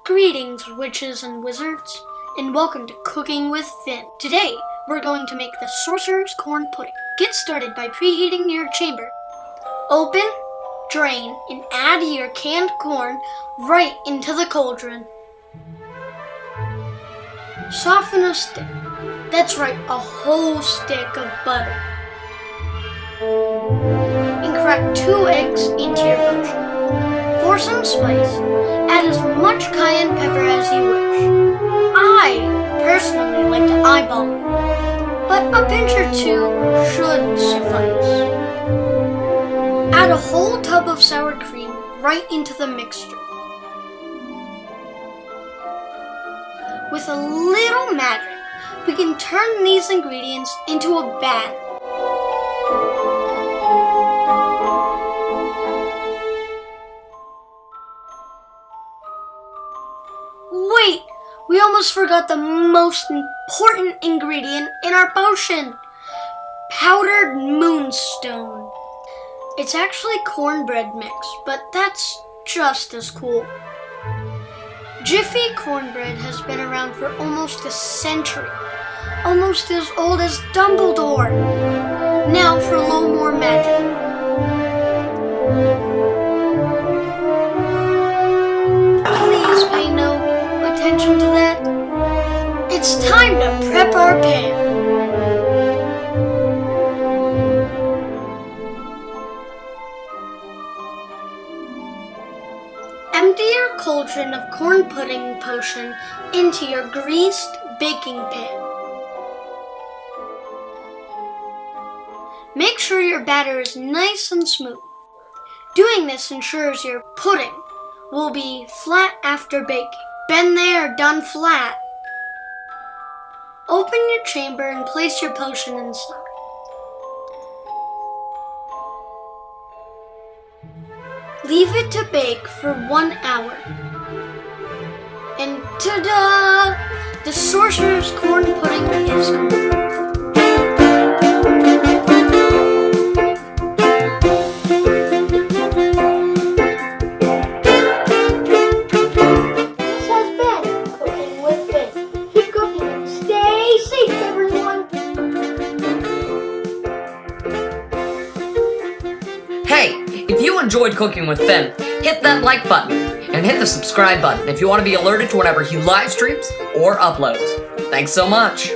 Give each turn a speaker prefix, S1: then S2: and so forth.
S1: Greetings, witches and wizards, and welcome to Cooking with Finn. Today, we're going to make the Sorcerer's Corn Pudding. Get started by preheating your chamber. Open, drain, and add your canned corn right into the cauldron. Soften a stick. That's right, a whole stick of butter. And crack 2 eggs into your potion. For some spice, add as much cayenne pepper as you wish. I personally like to eyeball it, but a pinch or 2 should suffice. Add a whole tub of sour cream right into the mixture. With a little magic, we can turn these ingredients into a batter. Wait! We almost forgot the most important ingredient in our potion! Powdered moonstone. It's actually cornbread mix, but that's just as cool. Jiffy cornbread has been around for almost a century, almost as old as Dumbledore. Now for a little more magic. Please pay no attention to that. It's time to prep our pan. Empty your cauldron of corn pudding potion into your greased baking pan. Make sure your batter is nice and smooth. Doing this ensures your pudding will be flat after baking. Been there, done flat. Open your chamber and place your potion inside. Leave it to bake for 1 hour. And ta-da! The Sorcerer's Corn Pudding is complete. This has been Cooking with Finn. Keep cooking and stay safe, everyone!
S2: Hey, if you enjoyed Cooking with Finn, hit that like button and hit the subscribe button if you want to be alerted to whenever he live streams or uploads. Thanks so much.